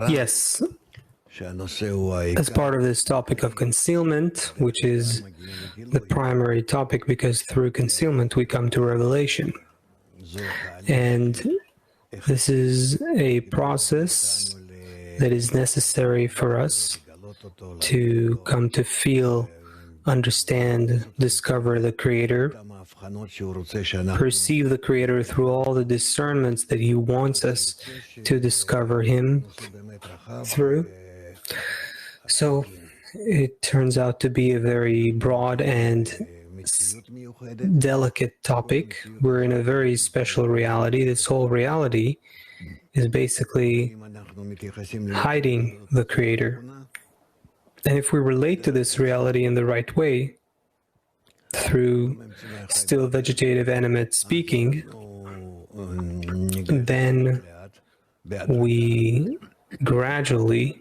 Yes, as part of this topic of concealment, which is the primary topic, because through concealment we come to revelation. And this is a process that is necessary for us to come to feel, understand, discover the Creator, perceive the Creator through all the discernments that He wants us to discover Him through. So it turns out to be a very broad and delicate topic. We're in a very special reality. This whole reality is basically hiding the Creator. And if we relate to this reality in the right way, through still vegetative animate speaking, then we gradually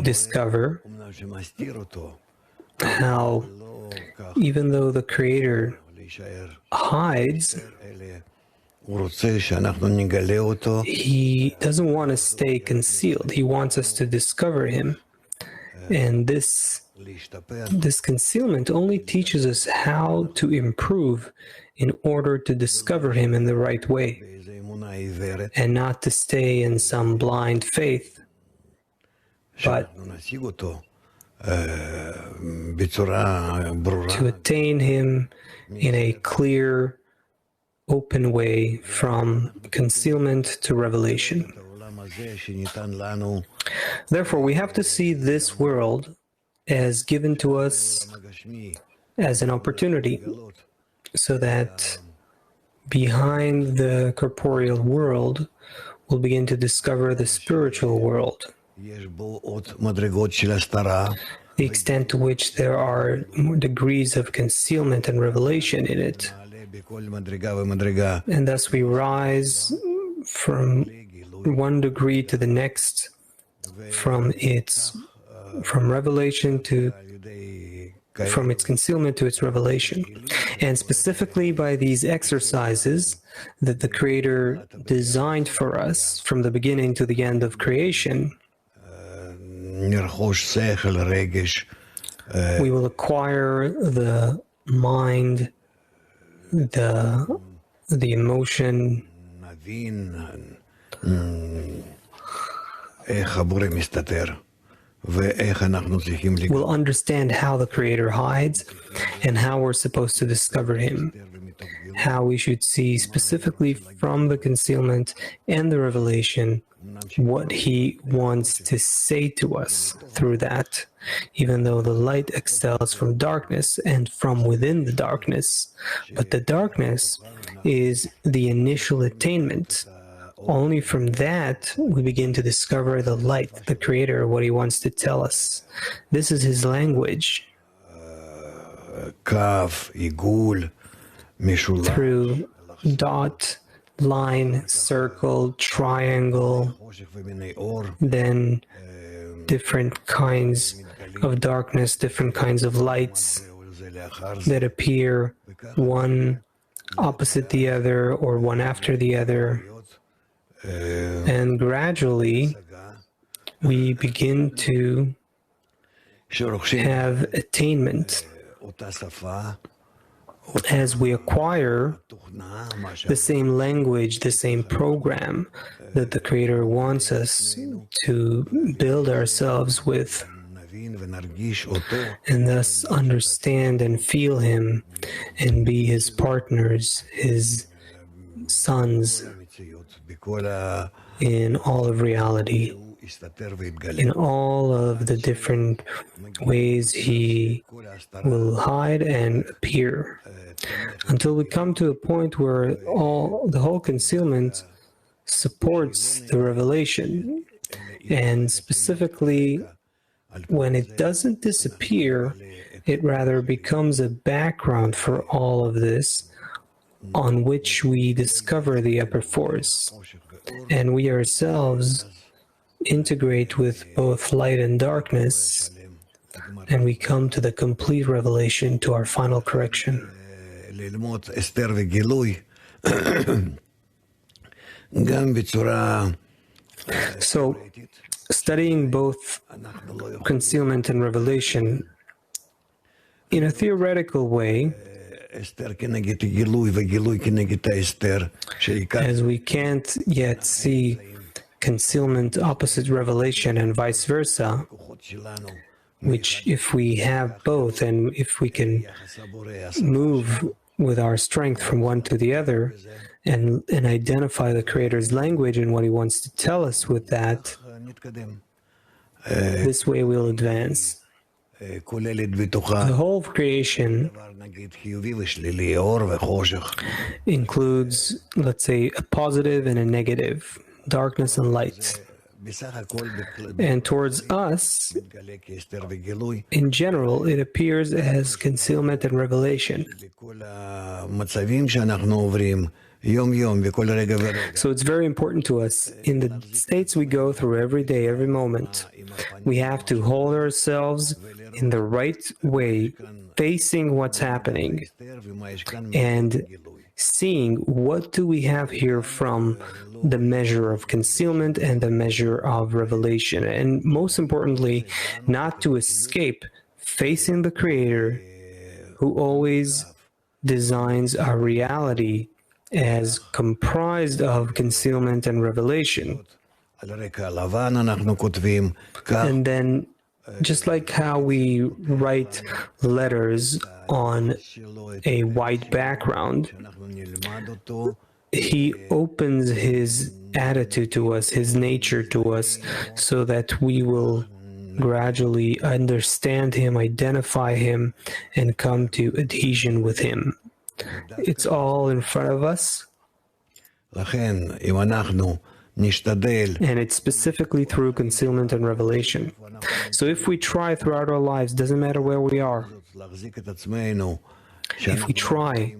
discover how, even though the Creator hides, He doesn't want to stay concealed. He wants us to discover Him. And this concealment only teaches us how to improve in order to discover Him in the right way, and not to stay in some blind faith, but to attain Him in a clear, open way from concealment to revelation. Therefore, we have to see this world as given to us as an opportunity, so that behind the corporeal world, we'll begin to discover the spiritual world, the extent to which there are more degrees of concealment and revelation in it. And thus we rise from one degree to the next, from revelation to from its concealment to its revelation. And specifically by these exercises that the Creator designed for us from the beginning to the end of creation, we will acquire the mind, the emotion, we'll understand how the Creator hides and how we're supposed to discover Him, how we should see specifically from the concealment and the revelation what He wants to say to us through that, even though the light excels from darkness and from within the darkness. But the darkness is the initial attainment. Only from that we begin to discover the light, the Creator, what He wants to tell us. This is His language. Through dot, line, circle, triangle, then different kinds of darkness, different kinds of lights that appear one opposite the other or one after the other. And gradually we begin to have attainment as we acquire the same language, the same program that the Creator wants us to build ourselves with, and thus understand and feel Him and be His partners, His sons in all of reality, in all of the different ways He will hide and appear, until we come to a point where the whole concealment supports the revelation. And specifically, when it doesn't disappear, it rather becomes a background for all of this, on which we discover the upper force, and we ourselves integrate with both light and darkness, and we come to the complete revelation, to our final correction. So, studying both concealment and revelation in a theoretical way, as we can't yet see concealment opposite revelation and vice versa, which if we have both and if we can move with our strength from one to the other and identify the Creator's language and what He wants to tell us with that, this way we'll advance. The whole of creation includes, let's say, a positive and a negative, darkness and light. And towards us, in general, it appears as concealment and revelation. So it's very important to us. In the states we go through every day, every moment, we have to hold ourselves in the right way, facing what's happening and seeing what do we have here from the measure of concealment and the measure of revelation. And most importantly, not to escape facing the Creator who always designs our reality as comprised of concealment and revelation. And then, just like how we write letters on a white background, He opens His attitude to us, His nature to us, so that we will gradually understand Him, identify Him, and come to adhesion with Him. It's all in front of us. And it's specifically through concealment and revelation. So if we try throughout our lives, doesn't matter where we are, if we try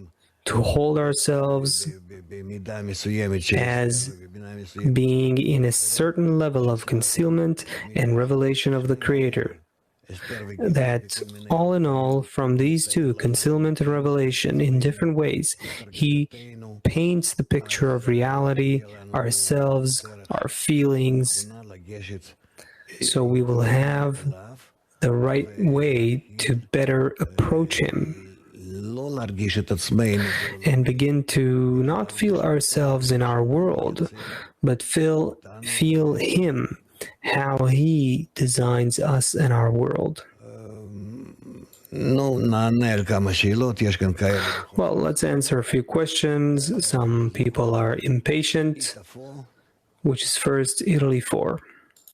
to hold ourselves as being in a certain level of concealment and revelation of the Creator, that all in all, from these two, concealment and revelation, in different ways, He paints the picture of reality, ourselves, our feelings, so we will have the right way to better approach Him and begin to not feel ourselves in our world, but feel Him, how He designs us and our world. Well, let's answer a few questions. Some people are impatient. Which is first, Italy 4.